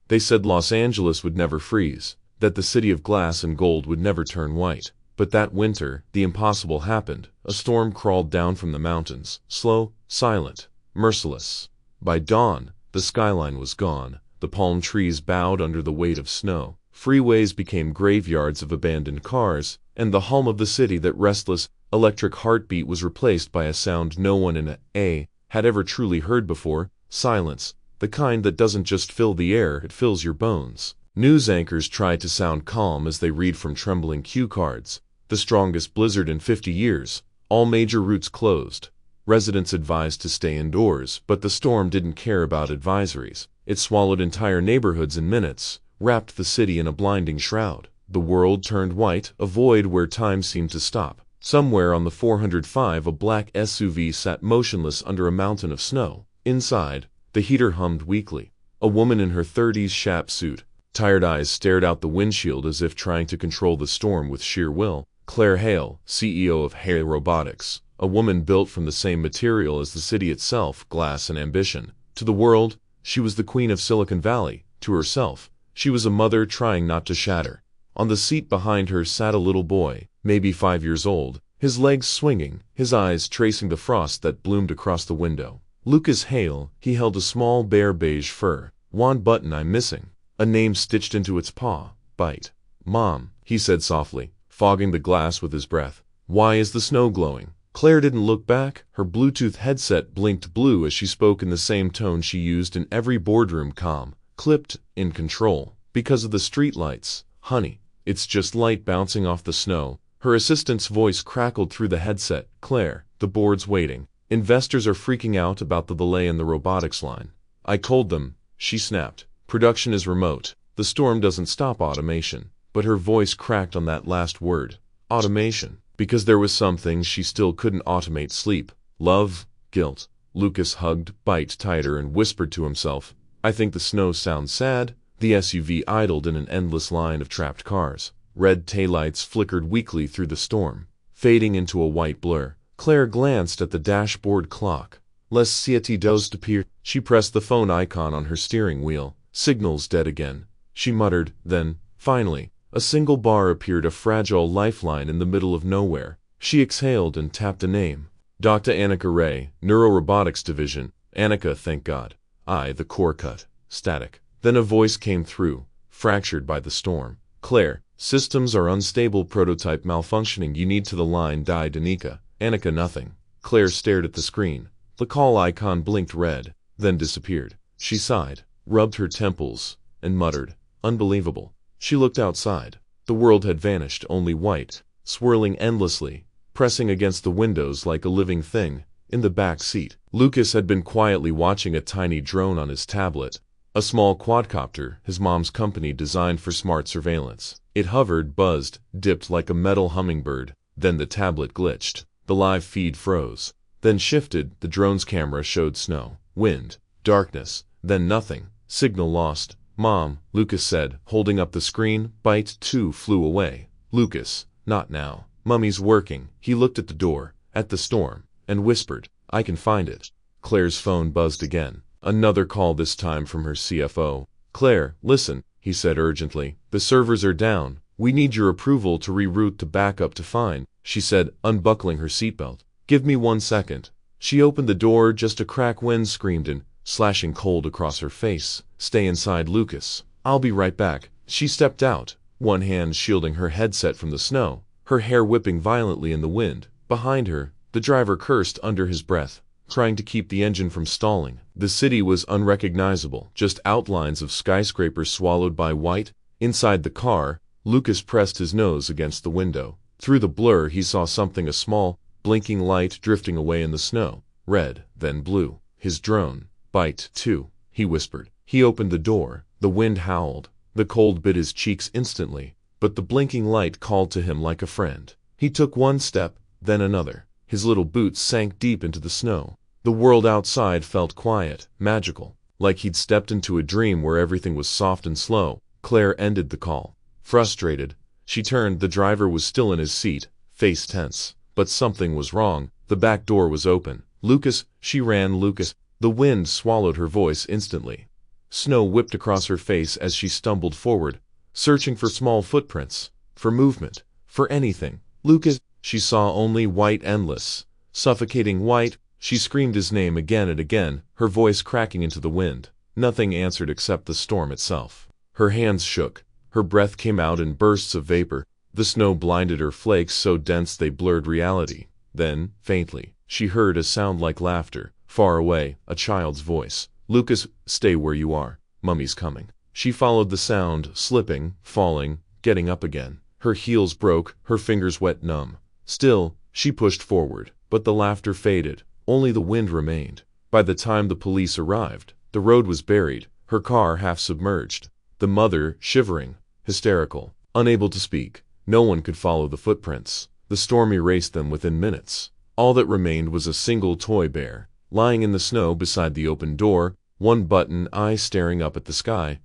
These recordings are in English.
They said Los Angeles would never freeze, that the city of glass and gold would never turn white. But that winter, the impossible happened. A storm crawled down from the mountains, slow, silent, merciless. By dawn, the skyline was gone. The palm trees bowed under the weight of snow. Freeways became graveyards of abandoned cars, and the hum of the city, that restless, electric heartbeat, was replaced by a sound no one in A had ever truly heard before: silence, the kind that doesn't just fill the air, it fills your bones. News anchors tried to sound calm as they read from trembling cue cards. The strongest blizzard in 50 years. All major routes closed. Residents advised to stay indoors, but the storm didn't care about advisories. It swallowed entire neighborhoods in minutes, wrapped the city in a blinding shroud. The world turned white, a void where time seemed to stop. Somewhere on the 405, a black SUV sat motionless under a mountain of snow. Inside, the heater hummed weakly. A woman in her 30s shap suit. Tired eyes stared out the windshield as if trying to control the storm with sheer will. Claire Hale, CEO of Hale Robotics. A woman built from the same material as the city itself, glass and ambition. To the world, she was the queen of Silicon Valley. To herself, she was a mother trying not to shatter. On the seat behind her sat a little boy, maybe 5 years old, his legs swinging, his eyes tracing the frost that bloomed across the window. Lucas Hale, he held a small bare beige fur. One button I'm missing. A name stitched into its paw. Bite. Mom, he said softly, fogging the glass with his breath. Why is the snow glowing? Claire didn't look back. Her Bluetooth headset blinked blue as she spoke in the same tone she used in every boardroom: calm, clipped, in control. Because of the streetlights, honey. It's just light bouncing off the snow. Her assistant's voice crackled through the headset. Claire, the board's waiting. Investors are freaking out about the delay in the robotics line. I told them, she snapped. Production is remote. The storm doesn't stop automation. But her voice cracked on that last word. Automation. Because there was something she still couldn't automate: sleep, love, guilt. Lucas hugged Bite tighter and whispered to himself, I think the snow sounds sad. The SUV idled in an endless line of trapped cars. Red taillights flickered weakly through the storm, fading into a white blur. Claire glanced at the dashboard clock. Les 7:02 d'appear. She pressed the phone icon on her steering wheel. Signals dead again. She muttered, then, finally, a single bar appeared, a fragile lifeline in the middle of nowhere. She exhaled and tapped a name. Dr. Annika Ray, Neurorobotics Division. Annika, thank God. The core cut. Static. Then a voice came through, fractured by the storm. Claire, systems are unstable, prototype malfunctioning. You need to the line. Died Annika. Annika, nothing. Claire stared at the screen. The call icon blinked red, then disappeared. She sighed, rubbed her temples, and muttered, unbelievable. She looked outside. The world had vanished, only white, swirling endlessly, pressing against the windows like a living thing. In the back seat, Lucas had been quietly watching a tiny drone on his tablet. A small quadcopter, his mom's company, designed for smart surveillance. It hovered, buzzed, dipped like a metal hummingbird. Then the tablet glitched. The live feed froze. Then shifted. The drone's camera showed snow, wind, darkness, then nothing. Signal lost. Mom, Lucas said, holding up the screen. Bite 2 flew away. Lucas, not now. Mummy's working. He looked at the door, at the storm, and whispered, I can find it. Claire's phone buzzed again. Another call, this time from her CFO. Claire, listen, he said urgently. The servers are down. We need your approval to reroute to backup to fine, she said, unbuckling her seatbelt. Give me 1 second. She opened the door just a crack. Wind screamed in, slashing cold across her face. Stay inside, Lucas. I'll be right back. She stepped out, one hand shielding her headset from the snow, her hair whipping violently in the wind. Behind her, the driver cursed under his breath, trying to keep the engine from stalling. The city was unrecognizable, just outlines of skyscrapers swallowed by white. Inside the car, Lucas pressed his nose against the window. Through the blur he saw something, a small, blinking light drifting away in the snow. Red, then blue. His drone. Bite 2, he whispered. He opened the door. The wind howled. The cold bit his cheeks instantly, but the blinking light called to him like a friend. He took 1 step, then another. His little boots sank deep into the snow. The world outside felt quiet, magical, like he'd stepped into a dream where everything was soft and slow. Claire ended the call. Frustrated, she turned. The driver was still in his seat, face tense. But something was wrong. The back door was open. Lucas, she ran. Lucas. The wind swallowed her voice instantly. Snow whipped across her face as she stumbled forward, searching for small footprints, for movement, for anything. Lucas, she saw only white, endless, suffocating white. She screamed his name again and again, her voice cracking into the wind. Nothing answered except the storm itself. Her hands shook, her breath came out in bursts of vapor. The snow blinded her, flakes so dense they blurred reality. Then, faintly, she heard a sound like laughter, far away, a child's voice. "Lucas, stay where you are. Mummy's coming." She followed the sound, slipping, falling, getting up again. Her heels broke, her fingers wet numb. Still, she pushed forward, but the laughter faded. Only the wind remained. By the time the police arrived, the road was buried, her car half submerged. The mother, shivering, hysterical, unable to speak. No one could follow the footprints. The storm erased them within minutes. All that remained was a single toy bear, lying in the snow beside the open door, one button eye staring up at the sky.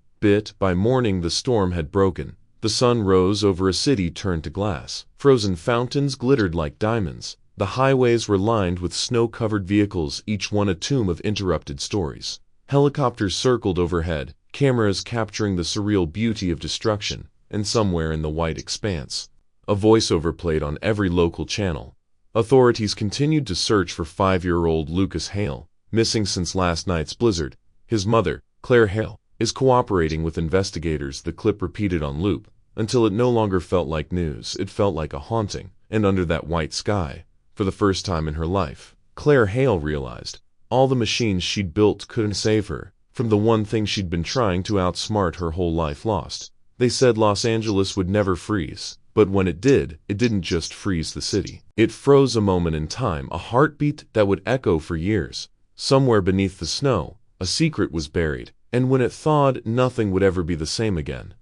By morning the storm had broken. The sun rose over a city turned to glass. Frozen fountains glittered like diamonds. The highways were lined with snow-covered vehicles, each one a tomb of interrupted stories. Helicopters circled overhead, cameras capturing the surreal beauty of destruction, and somewhere in the white expanse, a voiceover played on every local channel. Authorities continued to search for 5-year-old Lucas Hale, missing since last night's blizzard. His mother, Claire Hale, is cooperating with investigators. The clip repeated on loop, until it no longer felt like news, it felt like a haunting. And under that white sky, for the first time in her life, Claire Hale realized all the machines she'd built couldn't save her from the one thing she'd been trying to outsmart her whole life lost. They said Los Angeles would never freeze, but when it did, it didn't just freeze the city. It froze a moment in time, a heartbeat that would echo for years. Somewhere beneath the snow, a secret was buried, and when it thawed, nothing would ever be the same again.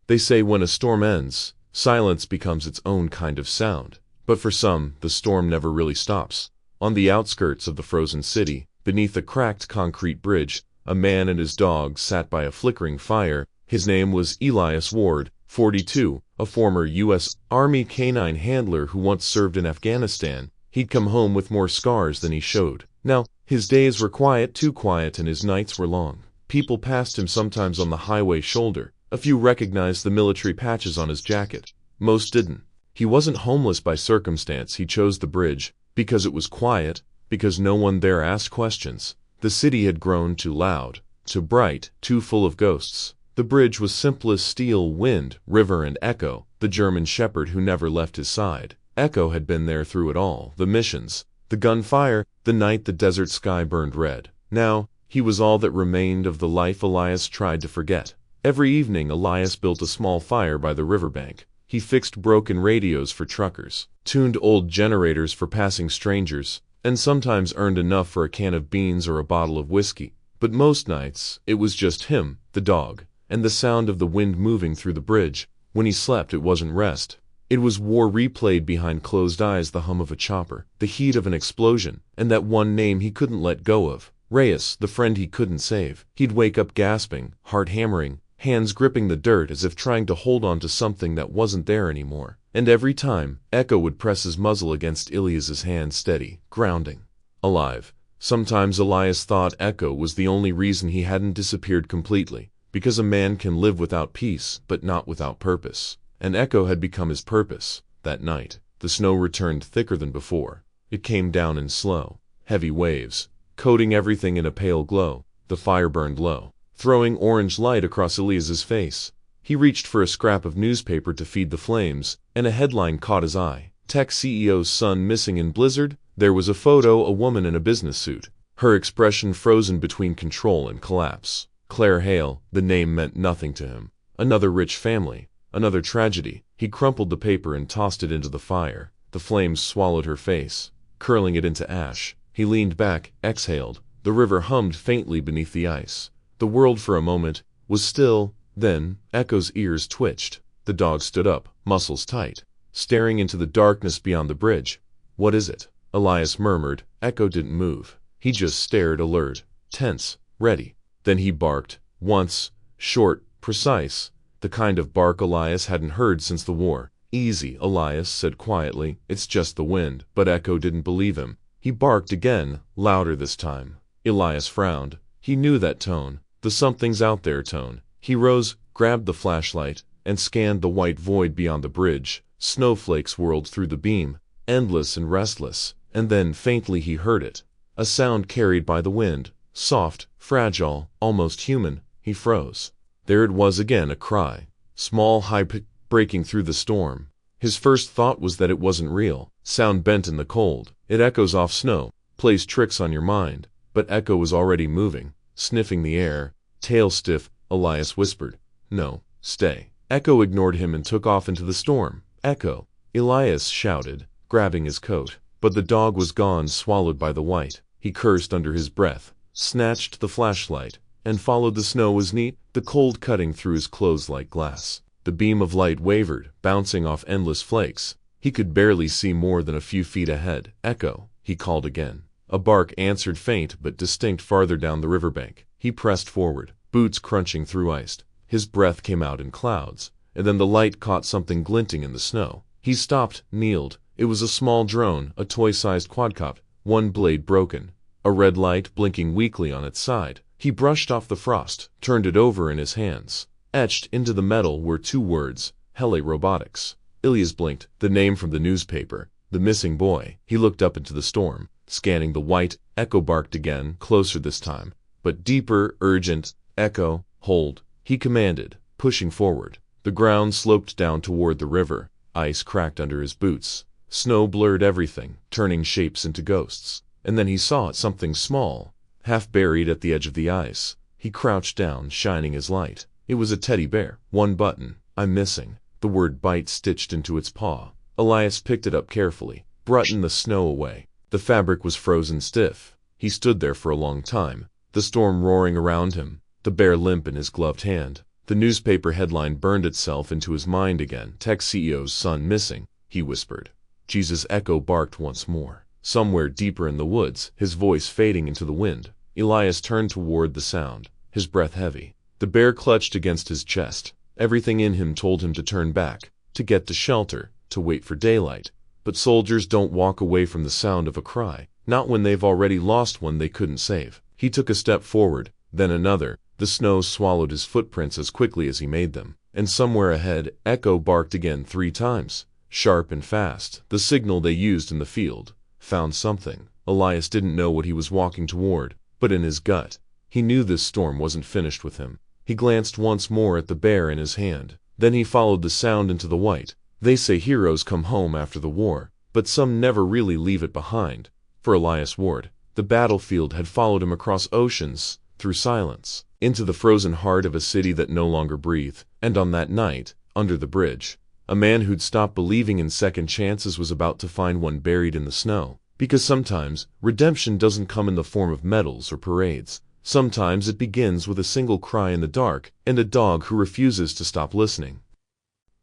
They say when a storm ends, silence becomes its own kind of sound. But for some, the storm never really stops. On the outskirts of the frozen city, beneath a cracked concrete bridge, a man and his dog sat by a flickering fire. His name was Elias Ward, 42, a former U.S. Army canine handler who once served in Afghanistan. He'd come home with more scars than he showed. Now, his days were quiet, too quiet, and his nights were long. People passed him sometimes on the highway shoulder. A few recognized the military patches on his jacket. Most didn't. He wasn't homeless by circumstance. He chose the bridge because it was quiet, because no one there asked questions. The city had grown too loud, too bright, too full of ghosts. The bridge was simple as steel, wind, river, and Echo, the German shepherd who never left his side. Echo had been there through it all, the missions, the gunfire, the night the desert sky burned red. Now, he was all that remained of the life Elias tried to forget. Every evening Elias built a small fire by the riverbank. He fixed broken radios for truckers, tuned old generators for passing strangers, and sometimes earned enough for a can of beans or a bottle of whiskey. But most nights, it was just him, the dog, and the sound of the wind moving through the bridge. When he slept, it wasn't rest. It was war replayed behind closed eyes, the hum of a chopper, the heat of an explosion, and that one name he couldn't let go of, Reyes, the friend he couldn't save. He'd wake up gasping, heart hammering, hands gripping the dirt as if trying to hold on to something that wasn't there anymore. And every time, Echo would press his muzzle against Elias's hand, steady, grounding, alive. Sometimes Elias thought Echo was the only reason he hadn't disappeared completely, because a man can live without peace, but not without purpose. And Echo had become his purpose. That night, the snow returned thicker than before. It came down in slow, heavy waves, coating everything in a pale glow. The fire burned low, throwing orange light across Elias's face. He reached for a scrap of newspaper to feed the flames, and a headline caught his eye. Tech CEO's son missing in blizzard. There was a photo, a woman in a business suit, her expression frozen between control and collapse. Claire Hale, the name meant nothing to him. Another rich family, another tragedy. He crumpled the paper and tossed it into the fire. The flames swallowed her face, curling it into ash. He leaned back, exhaled. The river hummed faintly beneath the ice. The world for a moment was still. Then, Echo's ears twitched. The dog stood up, muscles tight, staring into the darkness beyond the bridge. "What is it?" Elias murmured. Echo didn't move. He just stared, alert, tense, ready. Then he barked, once, short, precise, the kind of bark Elias hadn't heard since the war. "Easy," Elias said quietly. "It's just the wind." But Echo didn't believe him. He barked again, louder this time. Elias frowned. He knew that tone. the something's out there tone. He rose, grabbed the flashlight, and scanned the white void beyond the bridge. Snowflakes whirled through the beam, endless and restless, and then faintly he heard it. A sound carried by the wind, soft, fragile, almost human. He froze. There it was again, a cry, small, high-pitched, breaking through the storm. His first thought was that it wasn't real. Sound bent in the cold. It echoes off snow, plays tricks on your mind. But Echo was already moving, sniffing the air, tail stiff. Elias whispered, "No, stay." Echo ignored him and took off into the storm. "Echo!" Elias shouted, grabbing his coat. But the dog was gone, swallowed by the white. He cursed under his breath, snatched the flashlight, and followed the snow was neat, the cold cutting through his clothes like glass. The beam of light wavered, bouncing off endless flakes. He could barely see more than a few feet ahead. "Echo!" he called again. A bark answered, faint but distinct, farther down the riverbank. He pressed forward, boots crunching through ice. His breath came out in clouds, and then the light caught something glinting in the snow. He stopped, kneeled. It was a small drone, a toy-sized quadcopter, one blade broken, a red light blinking weakly on its side. He brushed off the frost, turned it over in his hands. Etched into the metal were two words, Hale Robotics. Elias blinked, the name from the newspaper, the missing boy. He looked up into the storm, scanning the white. Echo barked again, closer this time, but deeper, urgent. "Echo, hold," he commanded, pushing forward. The ground sloped down toward the river. Ice cracked under his boots. Snow blurred everything, turning shapes into ghosts. And then he saw it, something small, half buried at the edge of the ice. He crouched down, shining his light. It was a teddy bear. One button. "I'm missing." The word "bite" stitched into its paw. Elias picked it up carefully, brushed the snow away. The fabric was frozen stiff. He stood there for a long time, the storm roaring around him, the bear limp in his gloved hand. The newspaper headline burned itself into his mind again. "Tech CEO's son missing," he whispered. Jesus. Echo barked once more. Somewhere deeper in the woods, his voice fading into the wind. Elias turned toward the sound, his breath heavy. The bear clutched against his chest. Everything in him told him to turn back, to get to shelter, to wait for daylight. But soldiers don't walk away from the sound of a cry, not when they've already lost one they couldn't save. He took a step forward, then another. The snow swallowed his footprints as quickly as he made them. And somewhere ahead, Echo barked again 3 times, sharp and fast, the signal they used in the field. Found something. Elias didn't know what he was walking toward, but in his gut, he knew this storm wasn't finished with him. He glanced once more at the bear in his hand. Then he followed the sound into the white. They say heroes come home after the war, but some never really leave it behind. For Elias Ward, the battlefield had followed him across oceans, through silence, into the frozen heart of a city that no longer breathed. And on that night, under the bridge, a man who'd stopped believing in second chances was about to find one buried in the snow. Because sometimes, redemption doesn't come in the form of medals or parades. Sometimes it begins with a single cry in the dark, and a dog who refuses to stop listening.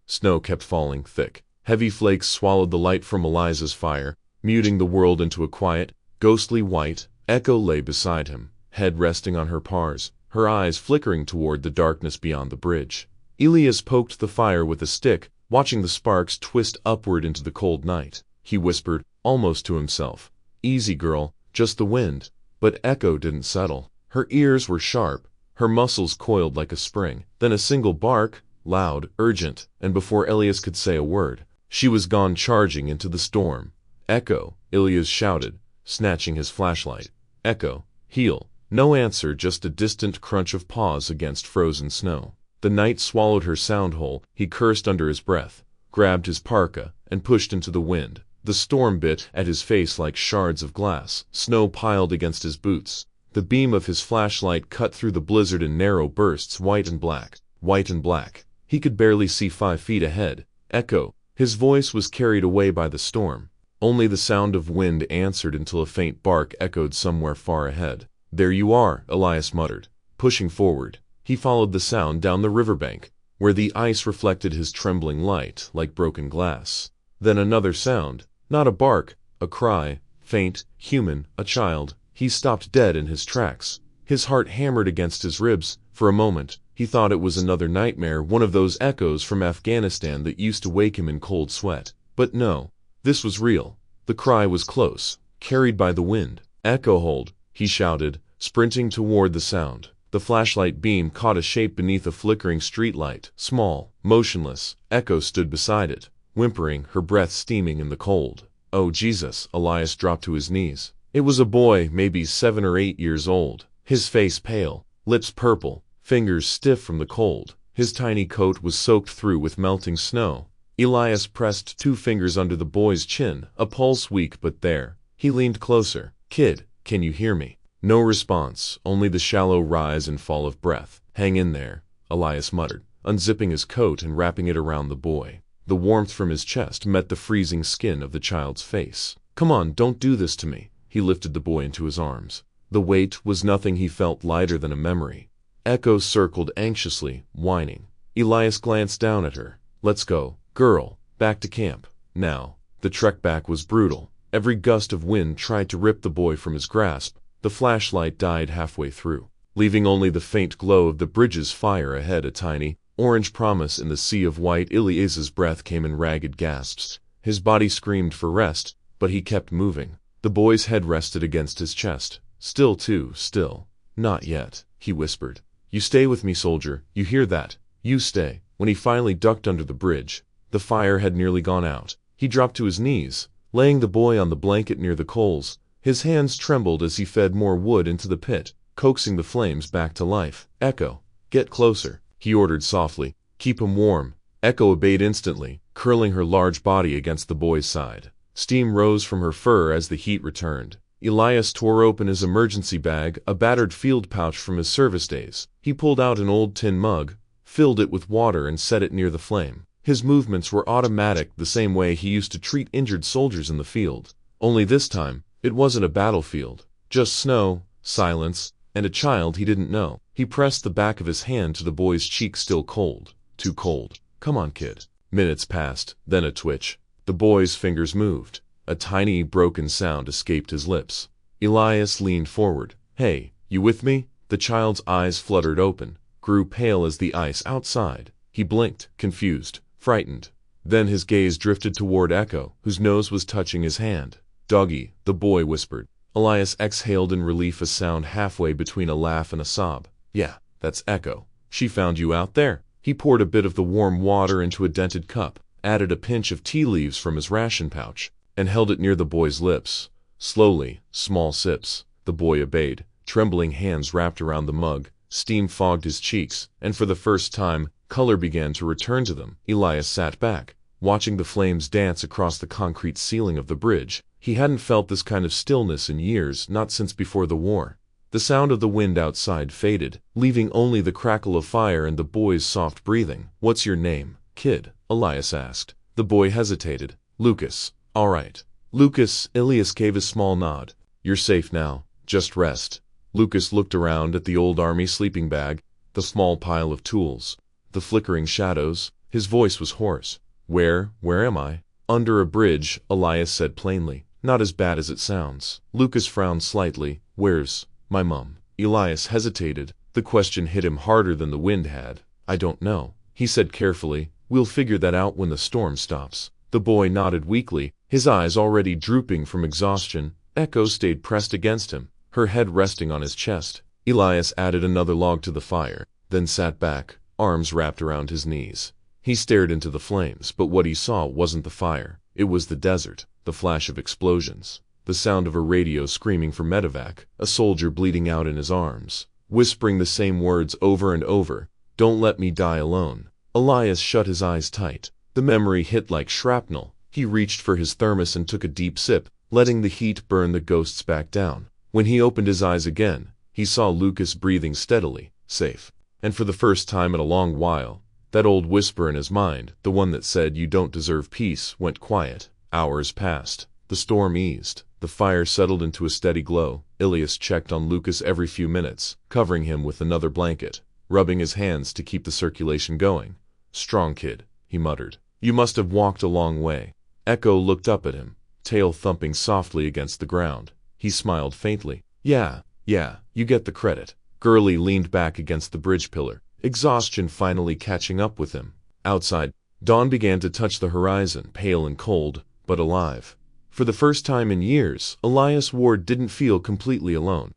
Snow kept falling thick. Heavy flakes swallowed the light from Elias's fire, muting the world into a quiet, ghostly white. Echo lay beside him, head resting on her paws, her eyes flickering toward the darkness beyond the bridge. Elias poked the fire with a stick, watching the sparks twist upward into the cold night. He whispered, almost to himself, "Easy, girl, just the wind." But Echo didn't settle. Her ears were sharp, her muscles coiled like a spring. Then a single bark, loud, urgent, and before Elias could say a word, she was gone, charging into the storm. "Echo," Elias shouted, snatching his flashlight. "Echo, heel." No answer, just a distant crunch of paws against frozen snow. The night swallowed her sound whole. He cursed under his breath, grabbed his parka, and pushed into the wind. The storm bit at his face like shards of glass. Snow piled against his boots. The beam of his flashlight cut through the blizzard in narrow bursts, white and black, white and black. He could barely see 5 feet ahead. "Echo." His voice was carried away by the storm. Only the sound of wind answered until a faint bark echoed somewhere far ahead. "There you are," Elias muttered, pushing forward. He followed the sound down the riverbank, where the ice reflected his trembling light like broken glass. Then another sound, not a bark, a cry, faint, human, a child. He stopped dead in his tracks. His heart hammered against his ribs. For a moment, he thought it was another nightmare, one of those echoes from Afghanistan that used to wake him in cold sweat. But no, this was real. The cry was close, carried by the wind. "Echo, hold," he shouted, sprinting toward the sound. The flashlight beam caught a shape beneath a flickering streetlight. Small, motionless, Echo stood beside it, whimpering, her breath steaming in the cold. "Oh Jesus!" Elias dropped to his knees. It was a boy, maybe 7 or 8 years old, his face pale, lips purple, fingers stiff from the cold. His tiny coat was soaked through with melting snow. Elias pressed 2 fingers under the boy's chin, a pulse weak but there. He leaned closer. "Kid, can you hear me?" No response, only the shallow rise and fall of breath. "Hang in there," Elias muttered, unzipping his coat and wrapping it around the boy. The warmth from his chest met the freezing skin of the child's face. "Come on, don't do this to me." He lifted the boy into his arms. The weight was nothing, he felt lighter than a memory. Echo circled anxiously, whining. Elias glanced down at her. "Let's go, girl, back to camp. Now." The trek back was brutal. Every gust of wind tried to rip the boy from his grasp. The flashlight died halfway through, leaving only the faint glow of the bridge's fire ahead, a tiny, orange promise in the sea of white. Elias's breath came in ragged gasps. His body screamed for rest, but he kept moving. The boy's head rested against his chest. Still too still. "Not yet," he whispered. "You stay with me, soldier, you hear that? You stay." When he finally ducked under the bridge, the fire had nearly gone out. He dropped to his knees, laying the boy on the blanket near the coals. His hands trembled as he fed more wood into the pit, coaxing the flames back to life. "Echo, get closer," he ordered softly. "Keep him warm." Echo obeyed instantly, curling her large body against the boy's side. Steam rose from her fur as the heat returned. Elias tore open his emergency bag, a battered field pouch from his service days. He pulled out an old tin mug, filled it with water and set it near the flame. His movements were automatic, the same way he used to treat injured soldiers in the field. Only this time, it wasn't a battlefield. Just snow, silence, and a child he didn't know. He pressed the back of his hand to the boy's cheek, still cold. Too cold. "Come on, kid." Minutes passed, then a twitch. The boy's fingers moved. A tiny, broken sound escaped his lips. Elias leaned forward. "Hey, you with me?" The child's eyes fluttered open, grew pale as the ice outside. He blinked, confused, frightened. Then his gaze drifted toward Echo, whose nose was touching his hand. "Doggy," the boy whispered. Elias exhaled in relief, a sound halfway between a laugh and a sob. "Yeah, that's Echo. She found you out there." He poured a bit of the warm water into a dented cup, added a pinch of tea leaves from his ration pouch, and held it near the boy's lips. Slowly, small sips. The boy obeyed, trembling hands wrapped around the mug. Steam fogged his cheeks, and for the first time, color began to return to them. Elias sat back, watching the flames dance across the concrete ceiling of the bridge. He hadn't felt this kind of stillness in years, not since before the war. The sound of the wind outside faded, leaving only the crackle of fire and the boy's soft breathing. "What's your name, kid?" Elias asked. The boy hesitated. "Lucas." "All right. Lucas." Elias gave a small nod. "You're safe now. Just rest." Lucas looked around at the old army sleeping bag, the small pile of tools, the flickering shadows. His voice was hoarse. Where am I?" "Under a bridge," Elias said plainly. "Not as bad as it sounds." Lucas frowned slightly. "Where's my mom?" Elias hesitated. The question hit him harder than the wind had. "I don't know," he said carefully. "We'll figure that out when the storm stops." The boy nodded weakly, his eyes already drooping from exhaustion. Echo stayed pressed against him, her head resting on his chest. Elias added another log to the fire, then sat back, arms wrapped around his knees. He stared into the flames, but what he saw wasn't the fire. It was the desert, the flash of explosions, the sound of a radio screaming for medevac, a soldier bleeding out in his arms, whispering the same words over and over. "Don't let me die alone." Elias shut his eyes tight. The memory hit like shrapnel. He reached for his thermos and took a deep sip, letting the heat burn the ghosts back down. When he opened his eyes again, he saw Lucas breathing steadily, safe. And for the first time in a long while, that old whisper in his mind, the one that said you don't deserve peace, went quiet. Hours passed. The storm eased. The fire settled into a steady glow. Elias checked on Lucas every few minutes, covering him with another blanket, rubbing his hands to keep the circulation going. "Strong kid," he muttered. "You must have walked a long way." Echo looked up at him, tail thumping softly against the ground. He smiled faintly. Yeah, you get the credit." Gurley leaned back against the bridge pillar, exhaustion finally catching up with him. Outside, dawn began to touch the horizon, pale and cold, but alive. For the first time in years, Elias Ward didn't feel completely alone.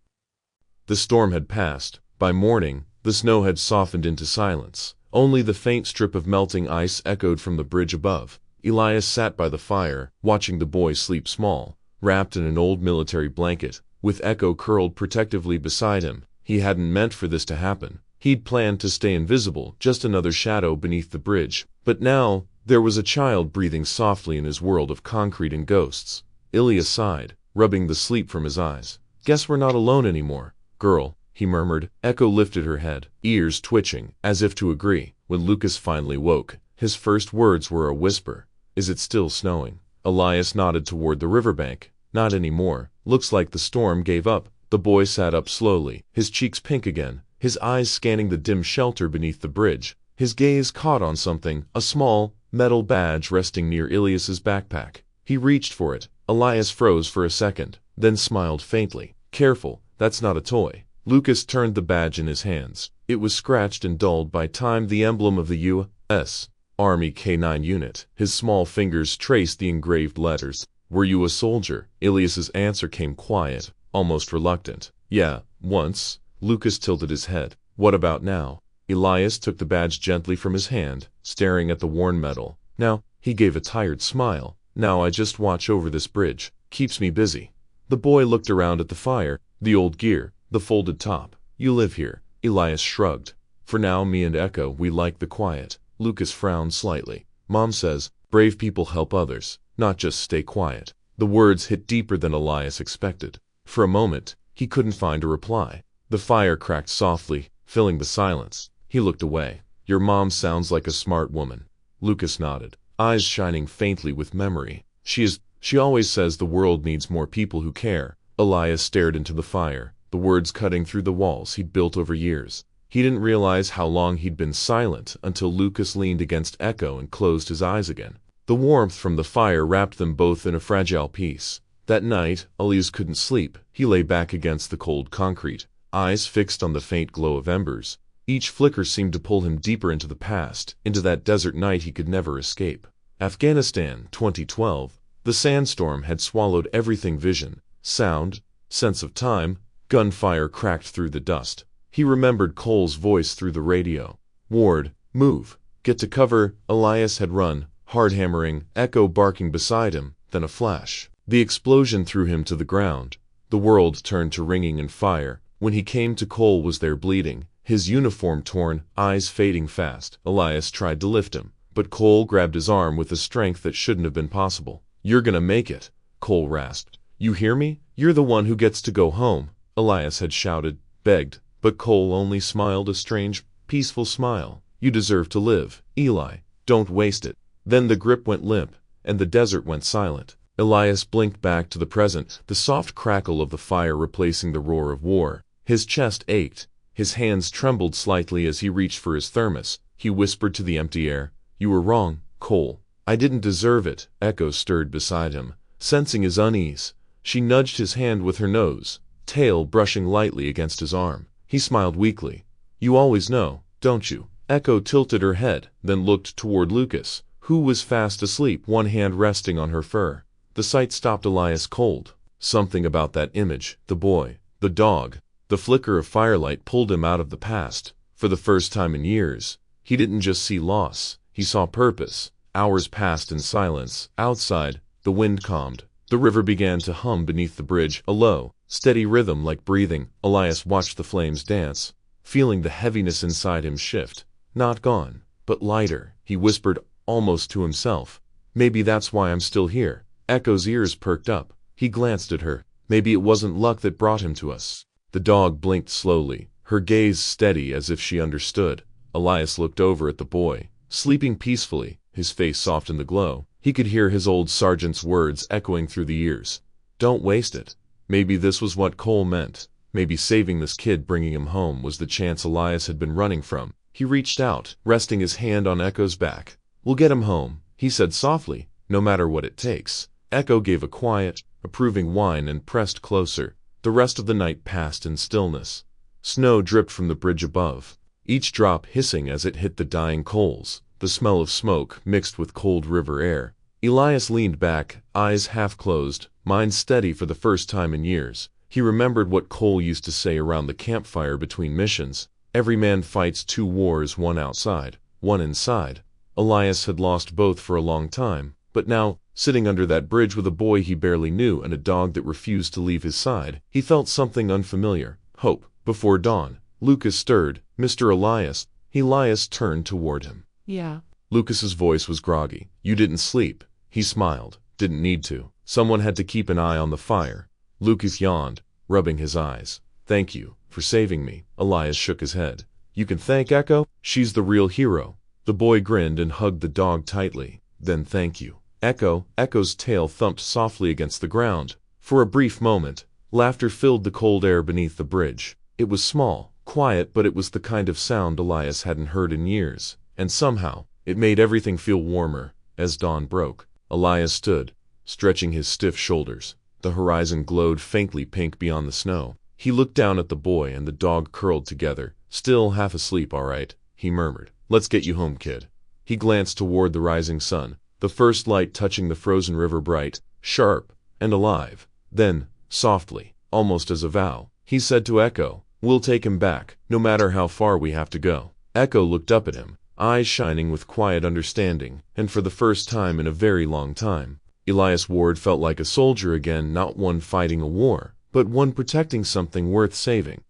The storm had passed, By morning, the snow had softened into silence. Only the faint strip of melting ice echoed from the bridge above. Elias sat by the fire, watching the boy sleep small, wrapped in an old military blanket, with Echo curled protectively beside him. He hadn't meant for this to happen. He'd planned to stay invisible, just another shadow beneath the bridge. But now, there was a child breathing softly in his world of concrete and ghosts. Elias sighed, rubbing the sleep from his eyes. "Guess we're not alone anymore, girl," he murmured. Echo lifted her head, ears twitching, as if to agree. When Lucas finally woke, his first words were a whisper. "Is it still snowing?" Elias nodded toward the riverbank. "Not anymore. Looks like the storm gave up." The boy sat up slowly, his cheeks pink again, his eyes scanning the dim shelter beneath the bridge. His gaze caught on something, a small, metal badge resting near Elias's backpack. He reached for it. Elias froze for a second, then smiled faintly. "Careful, that's not a toy." Lucas turned the badge in his hands. It was scratched and dulled by time, the emblem of the U.S. Army K-9 unit. His small fingers traced the engraved letters. "Were you a soldier?" Elias's answer came quiet, almost reluctant. "Yeah, once." Lucas tilted his head. "What about now?" Elias took the badge gently from his hand, staring at the worn metal. "Now," he gave a tired smile, "now I just watch over this bridge. Keeps me busy." The boy looked around at the fire, the old gear, the folded top. "You live here?" Elias shrugged. "For now, me and Echo, we like the quiet." Lucas frowned slightly. "Mom says, brave people help others, not just stay quiet." The words hit deeper than Elias expected. For a moment, he couldn't find a reply. The fire cracked softly, filling the silence. He looked away. "Your mom sounds like a smart woman." Lucas nodded, eyes shining faintly with memory. She always says the world needs more people who care." Elias stared into the fire, the words cutting through the walls he'd built over years. He didn't realize how long he'd been silent until Lucas leaned against Echo and closed his eyes again. The warmth from the fire wrapped them both in a fragile peace. That night, Elias couldn't sleep. He lay back against the cold concrete, eyes fixed on the faint glow of embers. Each flicker seemed to pull him deeper into the past, into that desert night he could never escape. Afghanistan, 2012. The sandstorm had swallowed everything: vision, sound, sense of time. Gunfire cracked through the dust. He remembered Cole's voice through the radio. "Ward, move. Get to cover." Elias had run, hard hammering, Echo barking beside him, then a flash. The explosion threw him to the ground. The world turned to ringing and fire. When he came to, Cole was there bleeding, his uniform torn, eyes fading fast. Elias tried to lift him, but Cole grabbed his arm with a strength that shouldn't have been possible. "You're gonna make it," Cole rasped. "You hear me? You're the one who gets to go home." Elias had shouted, begged, but Cole only smiled a strange, peaceful smile. "You deserve to live, Eli. Don't waste it." Then the grip went limp, and the desert went silent. Elias blinked back to the present, the soft crackle of the fire replacing the roar of war. His chest ached. His hands trembled slightly as he reached for his thermos. He whispered to the empty air, "You were wrong, Cole. I didn't deserve it." Echo stirred beside him, sensing his unease. She nudged his hand with her nose, tail brushing lightly against his arm. He smiled weakly. "You always know, don't you?" Echo tilted her head, then looked toward Lucas, who was fast asleep, one hand resting on her fur. The sight stopped Elias cold. Something about that image, the boy, the dog, the flicker of firelight pulled him out of the past. For the first time in years, he didn't just see loss, he saw purpose. Hours passed in silence. Outside, the wind calmed. The river began to hum beneath the bridge, a low, steady rhythm like breathing. Elias watched the flames dance, feeling the heaviness inside him shift. "Not gone, but lighter," he whispered almost to himself. "Maybe that's why I'm still here." Echo's ears perked up. He glanced at her. Maybe it wasn't luck that brought him to us. The dog blinked slowly, her gaze steady as if she understood. Elias looked over at the boy, sleeping peacefully, his face soft in the glow. He could hear his old sergeant's words echoing through the years. "Don't waste it." Maybe this was what Cole meant. Maybe saving this kid, bringing him home, was the chance Elias had been running from. He reached out, resting his hand on Echo's back. "We'll get him home," he said softly, "no matter what it takes." Echo gave a quiet, approving whine and pressed closer. The rest of the night passed in stillness. Snow dripped from the bridge above, each drop hissing as it hit the dying coals. The smell of smoke mixed with cold river air. Elias leaned back, eyes half closed, mind steady for the first time in years. He remembered what Cole used to say around the campfire between missions. Every man fights 2 wars, one outside, one inside. Elias had lost both for a long time, but now, sitting under that bridge with a boy he barely knew and a dog that refused to leave his side, he felt something unfamiliar. Hope. Before dawn, Lucas stirred. "Mr. Elias." Elias turned toward him. "Yeah." Lucas's voice was groggy. "You didn't sleep." He smiled. "Didn't need to. Someone had to keep an eye on the fire." Lucas yawned, rubbing his eyes. "Thank you for saving me." Elias shook his head. "You can thank Echo. She's the real hero." The boy grinned and hugged the dog tightly. "Then thank you." Echo's tail thumped softly against the ground. For a brief moment, laughter filled the cold air beneath the bridge. It was small, quiet, but it was the kind of sound Elias hadn't heard in years, and somehow, it made everything feel warmer. As dawn broke, Elias stood, stretching his stiff shoulders. The horizon glowed faintly pink beyond the snow. He looked down at the boy and the dog curled together. "Still half asleep, all right," he murmured. "Let's get you home, kid." He glanced toward the rising sun, the first light touching the frozen river, bright, sharp, and alive. Then, softly, almost as a vow, he said to Echo, "We'll take him back, no matter how far we have to go." Echo looked up at him, eyes shining with quiet understanding, and for the first time in a very long time, Elias Ward felt like a soldier again, not one fighting a war, but one protecting something worth saving.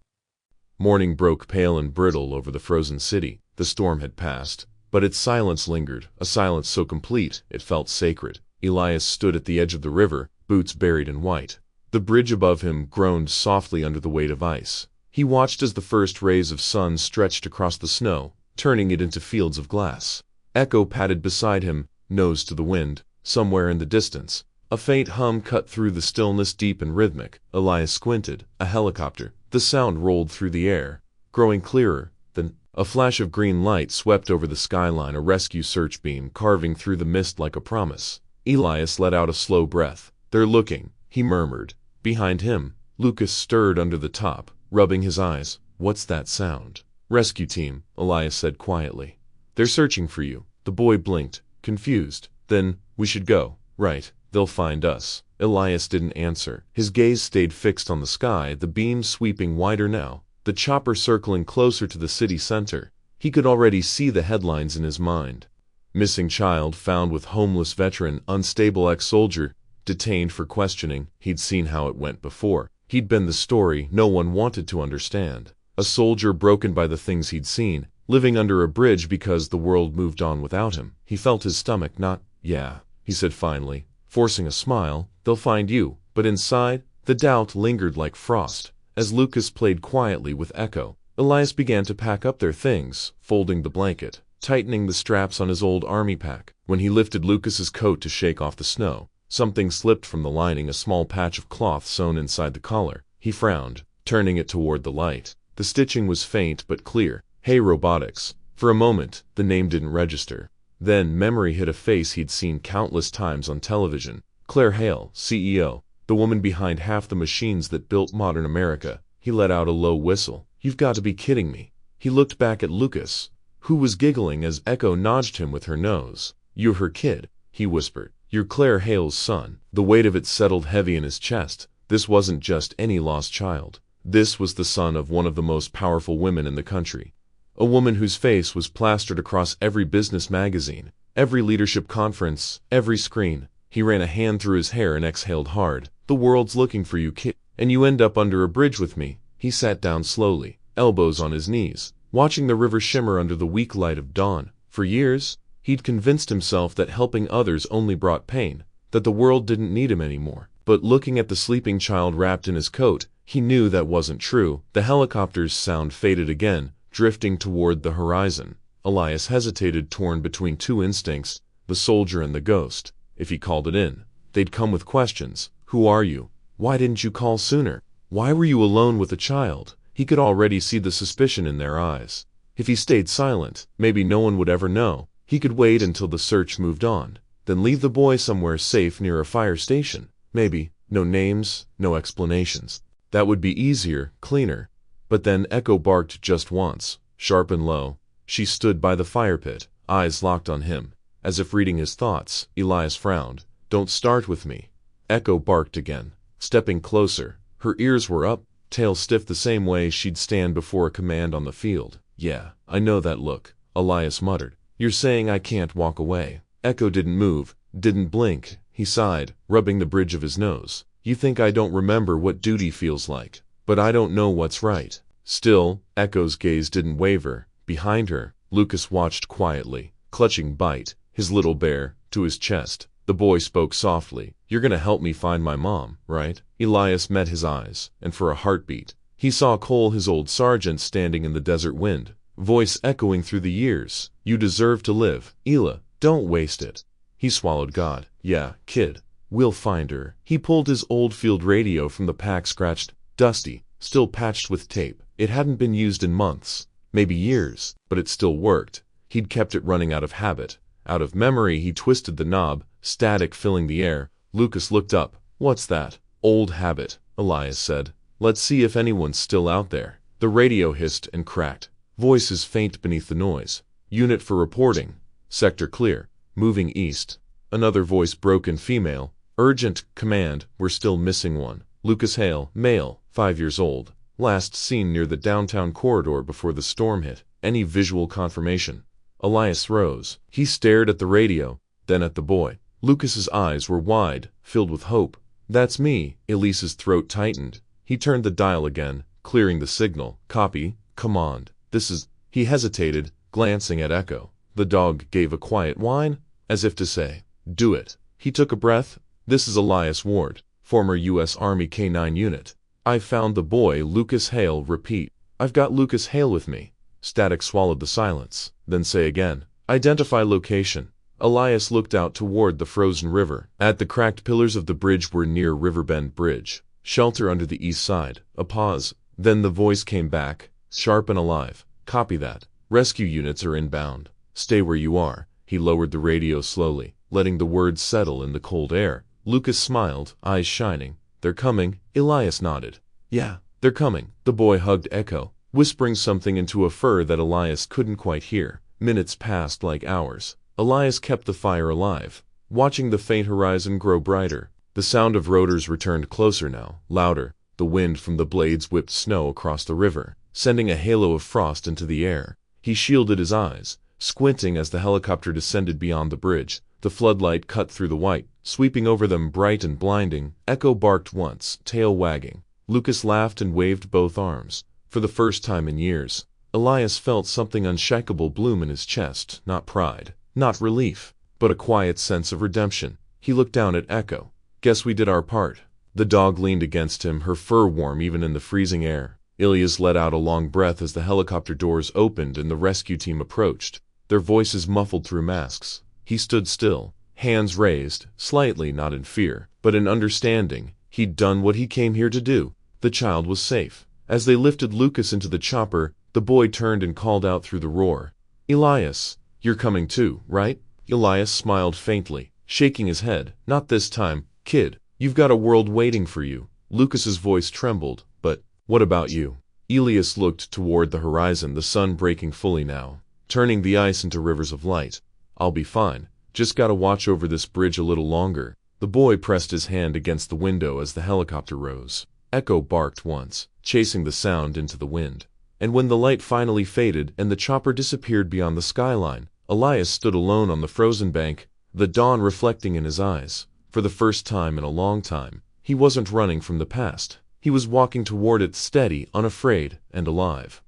Morning broke pale and brittle over the frozen city. The storm had passed, but its silence lingered, a silence so complete it felt sacred. Elias stood at the edge of the river, boots buried in white. The bridge above him groaned softly under the weight of ice. He watched as the first rays of sun stretched across the snow, turning it into fields of glass. Echo padded beside him, nose to the wind. Somewhere in the distance, a faint hum cut through the stillness, deep and rhythmic. Elias squinted. A helicopter. The sound rolled through the air, growing clearer. Then, a flash of green light swept over the skyline, a rescue search beam carving through the mist like a promise. Elias let out a slow breath. "They're looking," he murmured. Behind him, Lucas stirred under the top, rubbing his eyes. "What's that sound?" "Rescue team," Elias said quietly. "They're searching for you." The boy blinked, confused. "Then, we should go." "Right, they'll find us." Elias didn't answer. His gaze stayed fixed on the sky, the beam sweeping wider now, the chopper circling closer to the city center. He could already see the headlines in his mind. "Missing child found with homeless veteran, unstable ex-soldier, detained for questioning." He'd seen how it went before. He'd been the story no one wanted to understand. A soldier broken by the things he'd seen, living under a bridge because the world moved on without him. He felt his stomach knot. "Yeah," he said finally, forcing a smile. "They'll find you." But inside, the doubt lingered like frost. As Lucas played quietly with Echo, Elias began to pack up their things, folding the blanket, tightening the straps on his old army pack. When he lifted Lucas's coat to shake off the snow, something slipped from the lining, a small patch of cloth sewn inside the collar. He frowned, turning it toward the light. The stitching was faint but clear. "Hey Robotics." For a moment, the name didn't register. Then memory hit a face he'd seen countless times on television. Claire Hale, CEO, the woman behind half the machines that built modern America. He let out a low whistle. "You've got to be kidding me." He looked back at Lucas, who was giggling as Echo nudged him with her nose. "You're her kid," he whispered. "You're Claire Hale's son." The weight of it settled heavy in his chest. This wasn't just any lost child. This was the son of one of the most powerful women in the country. A woman whose face was plastered across every business magazine, every leadership conference, every screen. He ran a hand through his hair and exhaled hard. "The world's looking for you, kid. And you end up under a bridge with me." He sat down slowly, elbows on his knees, watching the river shimmer under the weak light of dawn. For years, he'd convinced himself that helping others only brought pain, that the world didn't need him anymore. But looking at the sleeping child wrapped in his coat, he knew that wasn't true. The helicopter's sound faded again, drifting toward the horizon. Elias hesitated, torn between two instincts, the soldier and the ghost. If he called it in, they'd come with questions. "Who are you? Why didn't you call sooner? Why were you alone with a child?" He could already see the suspicion in their eyes. If he stayed silent, maybe no one would ever know. He could wait until the search moved on, then leave the boy somewhere safe near a fire station. Maybe, no names, no explanations. That would be easier, cleaner. But then Echo barked just once, sharp and low. She stood by the fire pit, eyes locked on him, as if reading his thoughts. Elias frowned. "Don't start with me." Echo barked again, stepping closer, Her ears were up, tail stiff the same way she'd stand before a command on the field. "Yeah, I know that look," Elias muttered. "You're saying I can't walk away." Echo didn't move, didn't blink. He sighed, rubbing the bridge of his nose. "You think I don't remember what duty feels like, but I don't know what's right." Still, Echo's gaze didn't waver. Behind her, Lucas watched quietly, clutching Bite, his little bear, to his chest. The boy spoke softly. "You're gonna help me find my mom, right?" Elias met his eyes, and for a heartbeat, he saw Cole, his old sergeant, standing in the desert wind, voice echoing through the years. "You deserve to live, Ela. Don't waste it." He swallowed. "God, yeah, kid. We'll find her." He pulled his old field radio from the pack, scratched, dusty, still patched with tape. It hadn't been used in months, maybe years, but it still worked. He'd kept it running out of habit. Out of memory, he twisted the knob, static filling the air. Lucas looked up. "What's that?" "Old habit," Elias said. "Let's see if anyone's still out there." The radio hissed and cracked. Voices faint beneath the noise. "Unit for reporting. Sector clear. Moving east." Another voice, broken female. "Urgent, command, we're still missing one. Lucas Hale, male, 5 years old. Last seen near the downtown corridor before the storm hit. Any visual confirmation?" Elias rose. He stared at the radio, then at the boy. Lucas's eyes were wide, filled with hope. "That's me." Elias's throat tightened. He turned the dial again, clearing the signal. "Copy. Command. This is—" He hesitated, glancing at Echo. The dog gave a quiet whine, as if to say, "Do it." He took a breath. "This is Elias Ward, former U.S. Army K-9 unit. I've found the boy, Lucas Hale." "Repeat." "I've got Lucas Hale with me." Static swallowed the silence. "Then say again." "Identify location." Elias looked out toward the frozen river. At the cracked pillars of the bridge were near Riverbend Bridge. "Shelter under the east side." A pause. Then the voice came back, sharp and alive. "Copy that. Rescue units are inbound. Stay where you are." He lowered the radio slowly, letting the words settle in the cold air. Lucas smiled, eyes shining. "They're coming." Elias nodded. "Yeah, they're coming." The boy hugged Echo, whispering something into a fur that Elias couldn't quite hear. Minutes passed like hours. Elias kept the fire alive, watching the faint horizon grow brighter. The sound of rotors returned closer now, louder. The wind from the blades whipped snow across the river, sending a halo of frost into the air. He shielded his eyes, squinting as the helicopter descended beyond the bridge. The floodlight cut through the white, sweeping over them bright and blinding. Echo barked once, tail wagging. Lucas laughed and waved both arms. For the first time in years, Elias felt something unshakable bloom in his chest. Not pride, not relief, but a quiet sense of redemption. He looked down at Echo. "Guess we did our part." The dog leaned against him, her fur warm even in the freezing air. Elias let out a long breath as the helicopter doors opened and the rescue team approached, their voices muffled through masks. He stood still, hands raised, slightly not in fear, but in understanding. He'd done what he came here to do. The child was safe. As they lifted Lucas into the chopper, the boy turned and called out through the roar. "Elias, you're coming too, right?" Elias smiled faintly, shaking his head. "Not this time, kid. You've got a world waiting for you." Lucas's voice trembled. "But what about you?" Elias looked toward the horizon, the sun breaking fully now, turning the ice into rivers of light. "I'll be fine. Just gotta watch over this bridge a little longer." The boy pressed his hand against the window as the helicopter rose. Echo barked once, chasing the sound into the wind. And when the light finally faded and the chopper disappeared beyond the skyline, Elias stood alone on the frozen bank, the dawn reflecting in his eyes. For the first time in a long time, he wasn't running from the past. He was walking toward it, steady, unafraid, and alive.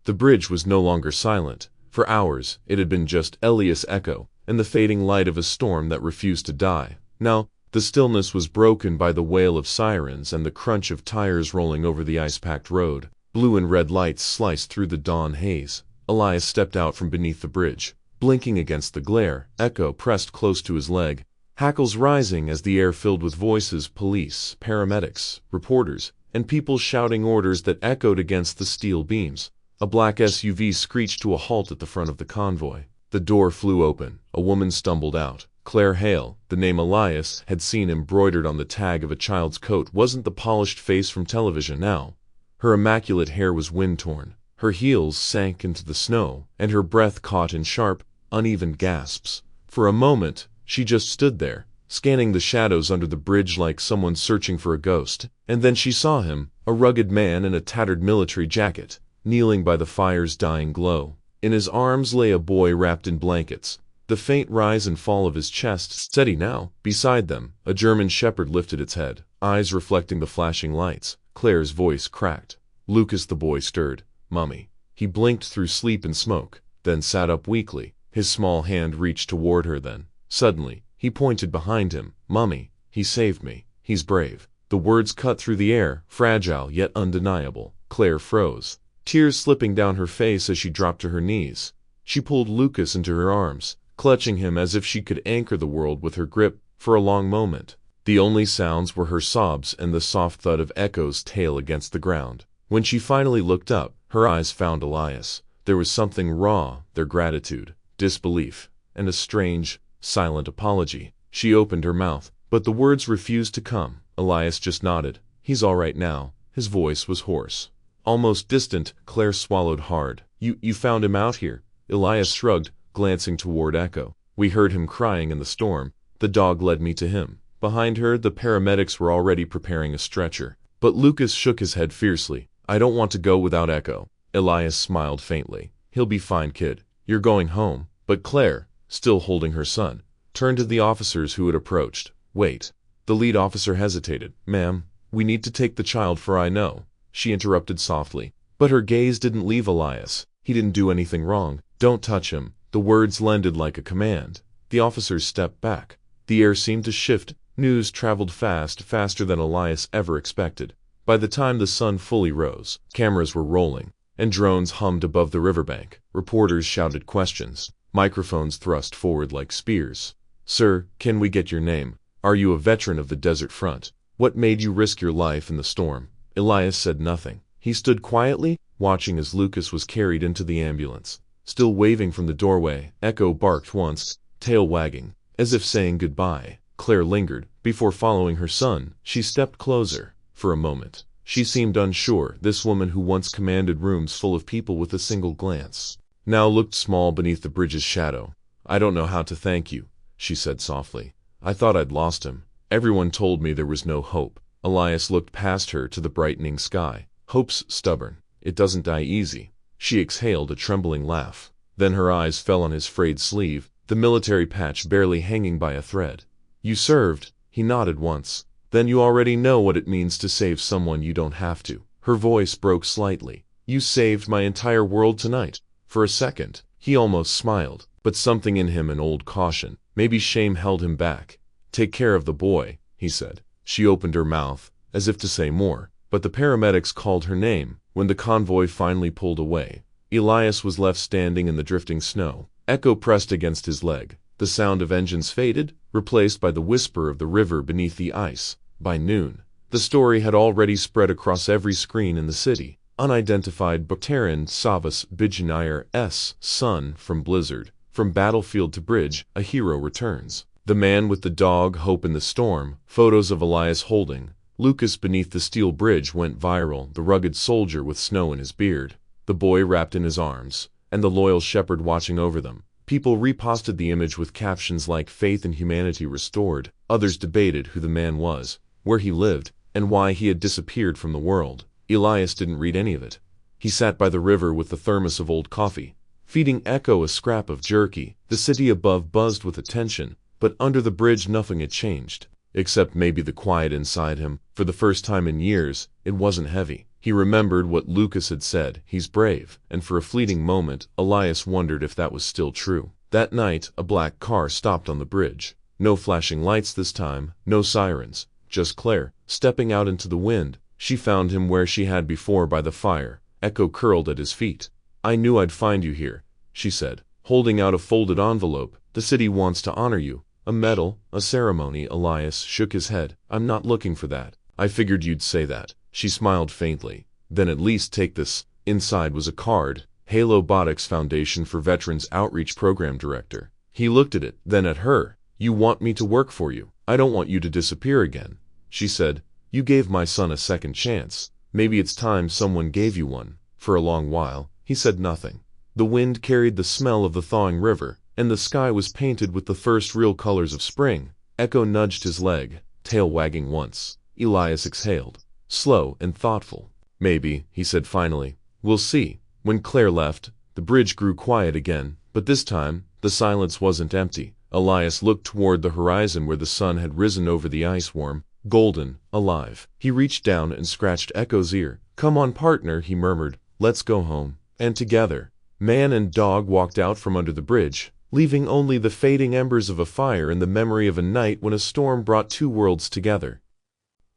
The bridge was no longer silent. For hours, it had been just Elias, Echo, and the fading light of a storm that refused to die. Now, the stillness was broken by the wail of sirens and the crunch of tires rolling over the ice-packed road. Blue and red lights sliced through the dawn haze. Elias stepped out from beneath the bridge, blinking against the glare. Echo pressed close to his leg, hackles rising as the air filled with voices, police, paramedics, reporters, and people shouting orders that echoed against the steel beams. A black SUV screeched to a halt at the front of the convoy. The door flew open. A woman stumbled out. Claire Hale, the name Elias had seen embroidered on the tag of a child's coat, wasn't the polished face from television now. Her immaculate hair was wind-torn. Her heels sank into the snow, and her breath caught in sharp, uneven gasps. For a moment, she just stood there, scanning the shadows under the bridge like someone searching for a ghost. And then she saw him, a rugged man in a tattered military jacket, kneeling by the fire's dying glow. In his arms lay a boy wrapped in blankets. The faint rise and fall of his chest steady now. Beside them, a German shepherd lifted its head, eyes reflecting the flashing lights. Claire's voice cracked. Lucas, the boy stirred. Mummy. He blinked through sleep and smoke, then sat up weakly. His small hand reached toward her then. Suddenly, he pointed behind him. Mummy, he saved me. He's brave. The words cut through the air, fragile yet undeniable. Claire froze, tears slipping down her face as she dropped to her knees. She pulled Lucas into her arms, clutching him as if she could anchor the world with her grip. For a long moment, the only sounds were her sobs and the soft thud of Echo's tail against the ground. When she finally looked up, her eyes found Elias. There was something raw there, gratitude, disbelief, and a strange, silent apology. She opened her mouth, but the words refused to come. Elias just nodded. He's all right now. His voice was hoarse, almost distant. Claire swallowed hard. You found him out here? Elias shrugged, glancing toward Echo. We heard him crying in the storm. The dog led me to him. Behind her, the paramedics were already preparing a stretcher. But Lucas shook his head fiercely. I don't want to go without Echo. Elias smiled faintly. He'll be fine, kid. You're going home. But Claire, still holding her son, turned to the officers who had approached. Wait. The lead officer hesitated. Ma'am, we need to take the child for I know. She interrupted softly. But her gaze didn't leave Elias. He didn't do anything wrong. Don't touch him. The words landed like a command. The officers stepped back. The air seemed to shift. News traveled fast, faster than Elias ever expected. By the time the sun fully rose, cameras were rolling, and drones hummed above the riverbank. Reporters shouted questions. Microphones thrust forward like spears. Sir, can we get your name? Are you a veteran of the desert front? What made you risk your life in the storm? Elias said nothing. He stood quietly, watching as Lucas was carried into the ambulance. Still waving from the doorway, Echo barked once, tail wagging, as if saying goodbye. Claire lingered. Before following her son, she stepped closer. For a moment, she seemed unsure. This woman who once commanded rooms full of people with a single glance, now looked small beneath the bridge's shadow. I don't know how to thank you, she said softly. I thought I'd lost him. Everyone told me there was no hope. Elias looked past her to the brightening sky. Hope's stubborn. It doesn't die easy. She exhaled a trembling laugh. Then her eyes fell on his frayed sleeve, the military patch barely hanging by a thread. You served, he nodded once. Then you already know what it means to save someone you don't have to. Her voice broke slightly. You saved my entire world tonight. For a second, he almost smiled, but something in him, an old caution, maybe shame, held him back. Take care of the boy, he said. She opened her mouth, as if to say more, but the paramedics called her name. When the convoy finally pulled away, Elias was left standing in the drifting snow. Echo pressed against his leg. The sound of engines faded, replaced by the whisper of the river beneath the ice. By noon, the story had already spread across every screen in the city. Unidentified Bacterian Savas Billionaire's son from Blizzard. From battlefield to bridge, a hero returns. The man with the dog, Hope in the storm. Photos of Elias holding Lucas beneath the steel bridge went viral. The rugged soldier with snow in his beard, the boy wrapped in his arms, and the loyal shepherd watching over them. People reposted the image with captions like "Faith in Humanity Restored." Others debated who the man was, where he lived, and why he had disappeared from the world. Elias didn't read any of it. He sat by the river with the thermos of old coffee, feeding Echo a scrap of jerky. The city above buzzed with attention, but under the bridge nothing had changed, except maybe the quiet inside him. For the first time in years, it wasn't heavy. He remembered what Lucas had said, he's brave, and for a fleeting moment, Elias wondered if that was still true. That night, a black car stopped on the bridge. No flashing lights this time, no sirens, just Claire, stepping out into the wind. She found him where she had before, by the fire. Echo curled at his feet. I knew I'd find you here, she said, holding out a folded envelope. The city wants to honor you. A medal, a ceremony. Elias shook his head. I'm not looking for that. I figured you'd say that. She smiled faintly. Then at least take this. Inside was a card. Halo Botics Foundation for Veterans Outreach Program Director. He looked at it, then at her. You want me to work for you. I don't want you to disappear again, she said. You gave my son a second chance. Maybe it's time someone gave you one. For a long while, he said nothing. The wind carried the smell of the thawing river, and the sky was painted with the first real colors of spring. Echo nudged his leg, tail wagging once. Elias exhaled, slow and thoughtful. Maybe, he said finally. We'll see. When Claire left, the bridge grew quiet again, but this time, the silence wasn't empty. Elias looked toward the horizon where the sun had risen over the ice worm, golden, alive. He reached down and scratched Echo's ear. Come on, partner, he murmured. Let's go home. And together, man and dog walked out from under the bridge, leaving only the fading embers of a fire and the memory of a night when a storm brought two worlds together.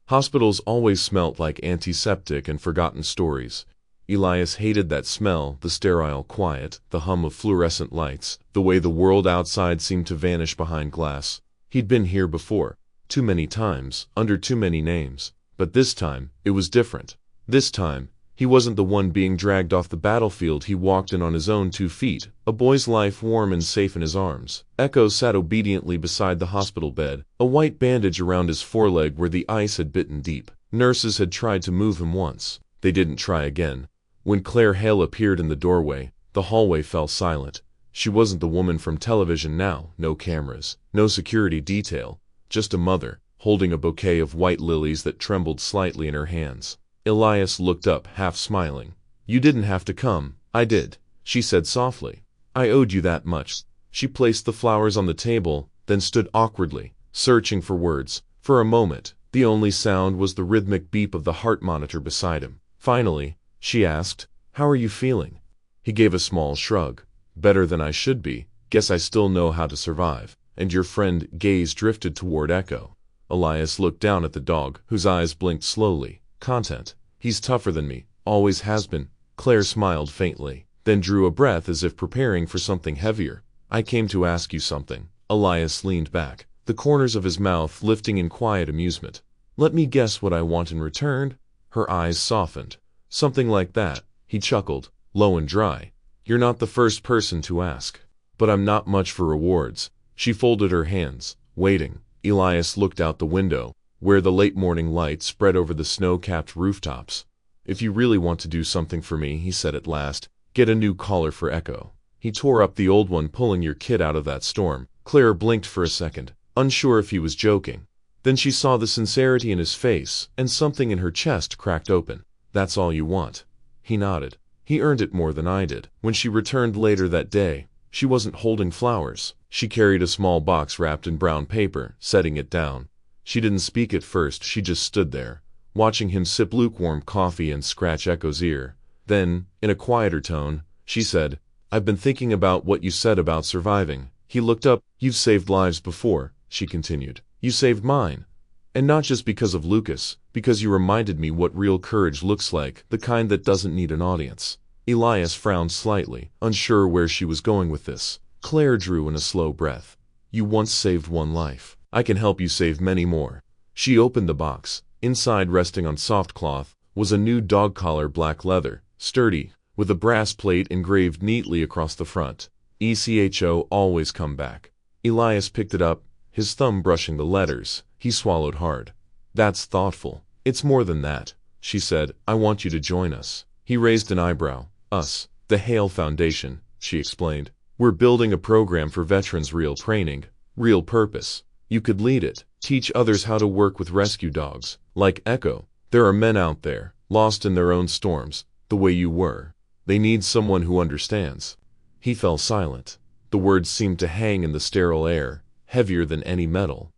Hospitals always smelt like antiseptic and forgotten stories. Elias hated that smell, the sterile quiet, the hum of fluorescent lights, the way the world outside seemed to vanish behind glass. He'd been here before, too many times, under too many names. But this time, it was different. This time, he wasn't the one being dragged off the battlefield. He walked in on his own 2 feet, a boy's life warm and safe in his arms. Echo sat obediently beside the hospital bed, a white bandage around his foreleg where the ice had bitten deep. Nurses had tried to move him once. They didn't try again. When Claire Hale appeared in the doorway, the hallway fell silent. She wasn't the woman from television now, no cameras, no security detail, just a mother, holding a bouquet of white lilies that trembled slightly in her hands. Elias looked up, half smiling. You didn't have to come. I did, she said softly. I owed you that much. She placed the flowers on the table, then stood awkwardly, searching for words. For a moment, the only sound was the rhythmic beep of the heart monitor beside him. Finally, she asked, How are you feeling? He gave a small shrug. Better than I should be. Guess I still know how to survive. And your friend gaze drifted toward Echo. Elias looked down at the dog, whose eyes blinked slowly. Content. He's tougher than me. Always has been. Claire smiled faintly, then drew a breath as if preparing for something heavier. I came to ask you something. Elias leaned back, the corners of his mouth lifting in quiet amusement. Let me guess what I want in return? Her eyes softened. Something like that. He chuckled, low and dry. You're not the first person to ask. But I'm not much for rewards. She folded her hands, waiting. Elias looked out the window, where the late morning light spread over the snow-capped rooftops. If you really want to do something for me, he said at last, get a new collar for Echo. He tore up the old one, pulling your kid out of that storm. Claire blinked for a second, unsure if he was joking. Then she saw the sincerity in his face, and something in her chest cracked open. That's all you want? He nodded. He earned it more than I did. When she returned later that day, she wasn't holding flowers. She carried a small box wrapped in brown paper, setting it down. She didn't speak at first. She just stood there, watching him sip lukewarm coffee and scratch Echo's ear. Then, in a quieter tone, she said, I've been thinking about what you said about surviving. He looked up. You've saved lives before, she continued. You saved mine. And not just because of Lucas, because you reminded me what real courage looks like, the kind that doesn't need an audience. Elias frowned slightly, unsure where she was going with this. Claire drew in a slow breath. You once saved one life. I can help you save many more. She opened the box. Inside, resting on soft cloth, was a new dog collar, black leather, sturdy, with a brass plate engraved neatly across the front. ECHO, always come back. Elias picked it up, his thumb brushing the letters. He swallowed hard. That's thoughtful. It's more than that, she said. I want you to join us. He raised an eyebrow. Us, the Hale Foundation, she explained. We're building a program for veterans, real training, real purpose. You could lead it, teach others how to work with rescue dogs, like Echo. There are men out there, lost in their own storms, the way you were. They need someone who understands. He fell silent. The words seemed to hang in the sterile air, heavier than any metal.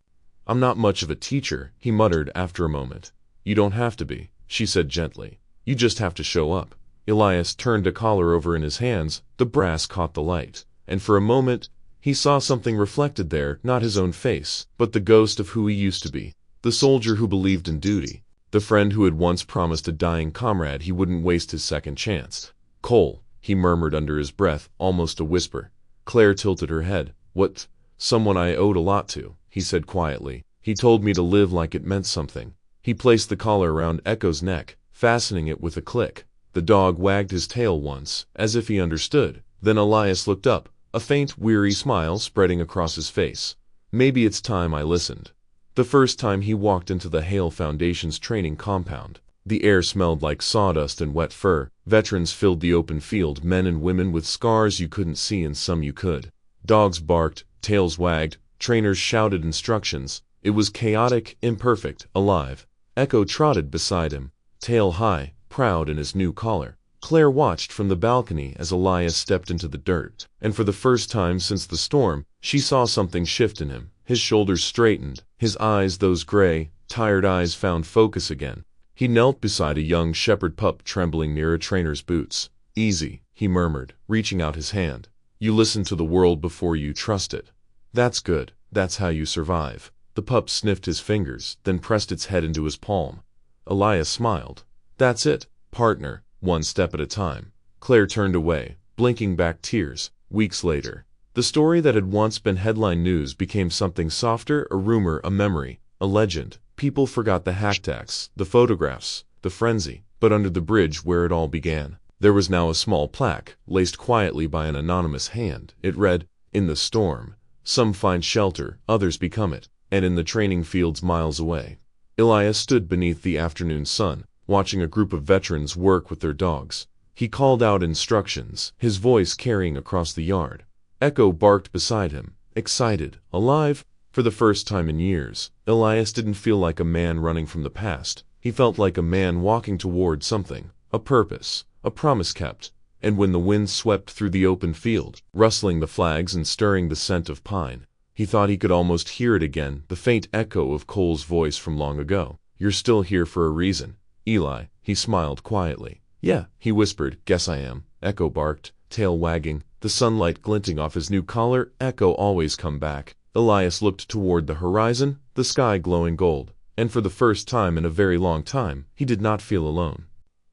I'm not much of a teacher, he muttered after a moment. You don't have to be, she said gently. You just have to show up. Elias turned a collar over in his hands. The brass caught the light, and for a moment, he saw something reflected there, not his own face, but the ghost of who he used to be. The soldier who believed in duty. The friend who had once promised a dying comrade he wouldn't waste his second chance. Cole, he murmured under his breath, almost a whisper. Claire tilted her head. What? Someone I owed a lot to, he said quietly. He told me to live like it meant something. He placed the collar around Echo's neck, fastening it with a click. The dog wagged his tail once, as if he understood. Then Elias looked up, a faint, weary smile spreading across his face. Maybe it's time I listened. The first time he walked into the Hale Foundation's training compound, the air smelled like sawdust and wet fur. Veterans filled the open field, men and women with scars you couldn't see and some you could. Dogs barked, tails wagged, Trainers shouted instructions. It was chaotic, imperfect, alive. Echo trotted beside him, tail high, proud in his new collar. Claire watched from the balcony as Elias stepped into the dirt, and for the first time since the storm, she saw something shift in him. His shoulders straightened, his eyes, those gray, tired eyes, found focus again. He knelt beside a young shepherd pup trembling near a trainer's boots. "Easy," he murmured, reaching out his hand. "You listen to the world before you trust it. That's good, that's how you survive." The pup sniffed his fingers, then pressed its head into his palm. Elias smiled. "That's it, partner, one step at a time." Claire turned away, blinking back tears. Weeks later, the story that had once been headline news became something softer, a rumor, a memory, a legend. People forgot the hashtags, the photographs, the frenzy, but under the bridge where it all began, there was now a small plaque, laced quietly by an anonymous hand. It read, "In the storm, some find shelter, others become it," and in the training fields miles away, Elias stood beneath the afternoon sun, watching a group of veterans work with their dogs. He called out instructions, his voice carrying across the yard. Echo barked beside him, excited, alive. For the first time in years, Elias didn't feel like a man running from the past. He felt like a man walking toward something, a purpose, a promise kept. And when the wind swept through the open field, rustling the flags and stirring the scent of pine, he thought he could almost hear it again, the faint echo of Cole's voice from long ago. "You're still here for a reason, Eli." He smiled quietly. "Yeah," he whispered. "Guess I am." Echo barked, tail wagging, the sunlight glinting off his new collar. "Echo, always come back." Elias looked toward the horizon, the sky glowing gold, and for the first time in a very long time, he did not feel alone.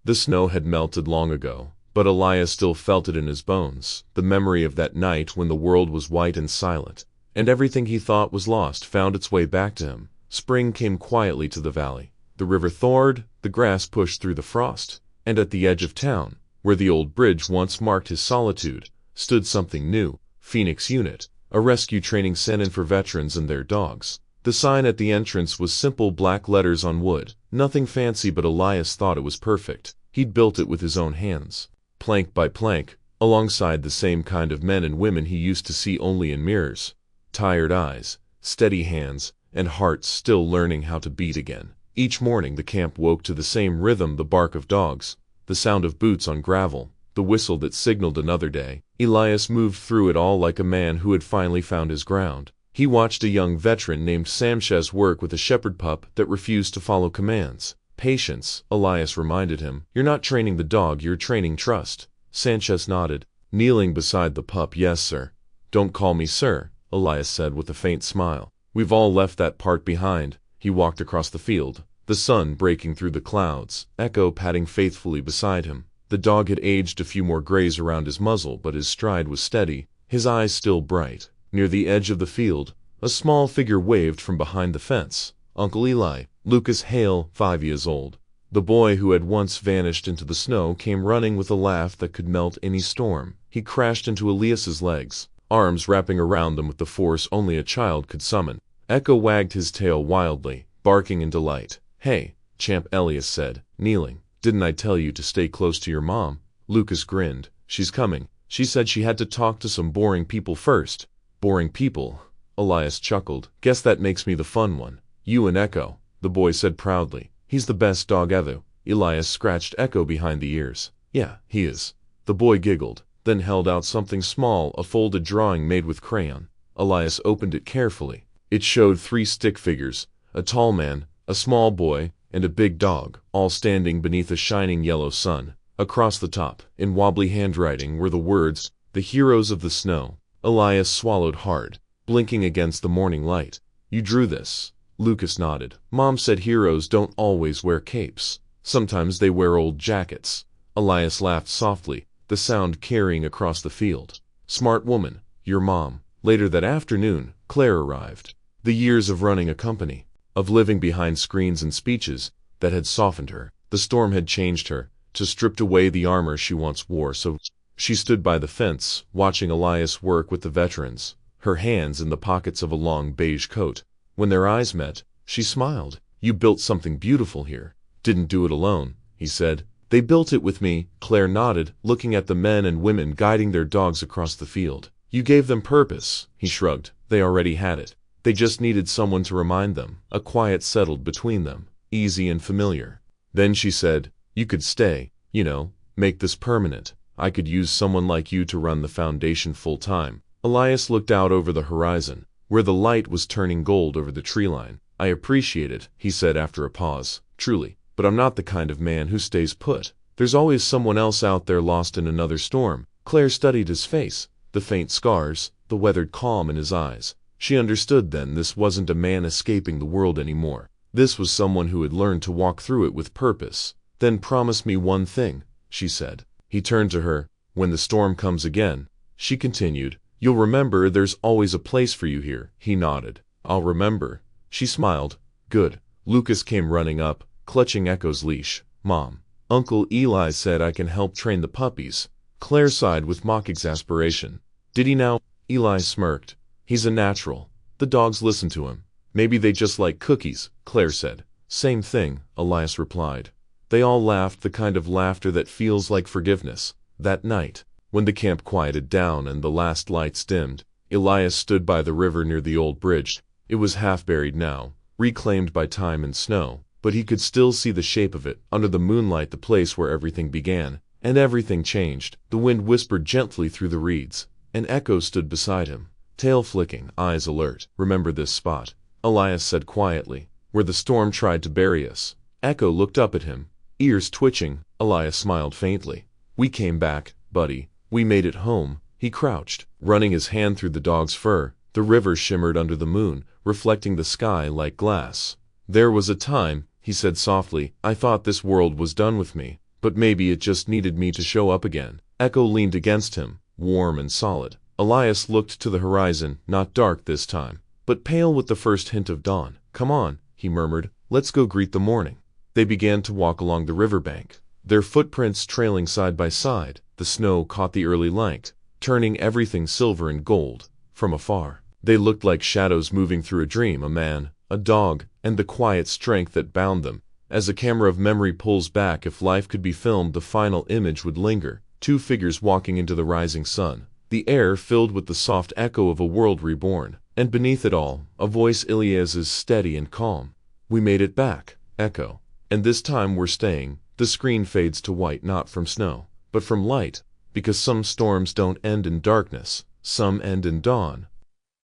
The snow had melted long ago, but Elias still felt it in his bones, the memory of that night when the world was white and silent, and everything he thought was lost found its way back to him. Spring came quietly to the valley. The river thawed, the grass pushed through the frost, and at the edge of town, where the old bridge once marked his solitude, stood something new, Phoenix Unit, a rescue training center for veterans and their dogs. The sign at the entrance was simple black letters on wood, nothing fancy, but Elias thought it was perfect. He'd built it with his own hands, plank by plank, alongside the same kind of men and women he used to see only in mirrors. Tired eyes, steady hands, and hearts still learning how to beat again. Each morning the camp woke to the same rhythm, the bark of dogs, the sound of boots on gravel, the whistle that signaled another day. Elias moved through it all like a man who had finally found his ground. He watched a young veteran named Sanchez work with a shepherd pup that refused to follow commands. "Patience," Elias reminded him. "You're not training the dog, you're training trust." Sanchez nodded, kneeling beside the pup. "Yes, sir." "Don't call me sir," Elias said with a faint smile. "We've all left that part behind." He walked across the field, the sun breaking through the clouds, Echo padding faithfully beside him. The dog had aged a few more grays around his muzzle, but his stride was steady, his eyes still bright. Near the edge of the field, a small figure waved from behind the fence. Uncle Eli, Lucas Hale, 5 years old. The boy who had once vanished into the snow came running with a laugh that could melt any storm. He crashed into Elias's legs, arms wrapping around them with the force only a child could summon. Echo wagged his tail wildly, barking in delight. "Hey, champ," Elias said, kneeling. "Didn't I tell you to stay close to your mom?" Lucas grinned. "She's coming. She said she had to talk to some boring people first." "Boring people?" Elias chuckled. "Guess that makes me the fun one. You and Echo," the boy said proudly. "He's the best dog ever." Elias scratched Echo behind the ears. "Yeah, he is." The boy giggled, then held out something small, a folded drawing made with crayon. Elias opened it carefully. It showed 3 stick figures, a tall man, a small boy, and a big dog, all standing beneath a shining yellow sun. Across the top, in wobbly handwriting, were the words, "The Heroes of the Snow." Elias swallowed hard, blinking against the morning light. "You drew this?" Lucas nodded. "Mom said heroes don't always wear capes. Sometimes they wear old jackets." Elias laughed softly, the sound carrying across the field. "Smart woman, your mom." Later that afternoon, Claire arrived. The years of running a company, of living behind screens and speeches, that had softened her. The storm had changed her, to stripped away the armor she once wore, so she stood by the fence, watching Elias work with the veterans, her hands in the pockets of a long beige coat. When their eyes met, she smiled. "You built something beautiful here." "Didn't do it alone," he said. "They built it with me." Claire nodded, looking at the men and women guiding their dogs across the field. You gave them purpose, he shrugged. They already had it. They just needed someone to remind them. A quiet settled between them, easy and familiar. Then she said, you could stay, you know, make this permanent. I could use someone like you to run the foundation full time. Elias looked out over the horizon, where the light was turning gold over the tree line. I appreciate it, he said after a pause. Truly. But I'm not the kind of man who stays put. There's always someone else out there lost in another storm. Claire studied his face, the faint scars, the weathered calm in his eyes. She understood then this wasn't a man escaping the world anymore. This was someone who had learned to walk through it with purpose. Then promise me one thing, she said. He turned to her. When the storm comes again, she continued, you'll remember there's always a place for you here. He nodded. I'll remember. She smiled. Good. Lucas came running up, clutching Echo's leash. Mom. Uncle Eli said I can help train the puppies. Claire sighed with mock exasperation. Did he now? Eli smirked. He's a natural. The dogs listen to him. Maybe they just like cookies, Claire said. Same thing, Elias replied. They all laughed, the kind of laughter that feels like forgiveness. That night, when the camp quieted down and the last lights dimmed, Elias stood by the river near the old bridge. It was half buried now, reclaimed by time and snow, but he could still see the shape of it, under the moonlight, the place where everything began. And everything changed. The wind whispered gently through the reeds, and Echo stood beside him, tail flicking, eyes alert. Remember this spot, Elias said quietly, where the storm tried to bury us. Echo looked up at him, ears twitching. Elias smiled faintly. We came back, buddy. We made it home. He crouched, running his hand through the dog's fur. The river shimmered under the moon, reflecting the sky like glass. There was a time, he said softly, I thought this world was done with me, but maybe it just needed me to show up again. Echo leaned against him, warm and solid. Elias looked to the horizon, not dark this time, but pale with the first hint of dawn. Come on, he murmured, let's go greet the morning. They began to walk along the riverbank, their footprints trailing side by side. The snow caught the early light, turning everything silver and gold. From afar, they looked like shadows moving through a dream, a man, a dog, and the quiet strength that bound them. As a camera of memory pulls back, if life could be filmed, the final image would linger. Two figures walking into the rising sun, the air filled with the soft echo of a world reborn, and beneath it all, a voice, Elias's, steady and calm. We made it back, Echo. And this time we're staying. The screen fades to white, not from snow, but from light, because some storms don't end in darkness, some end in dawn.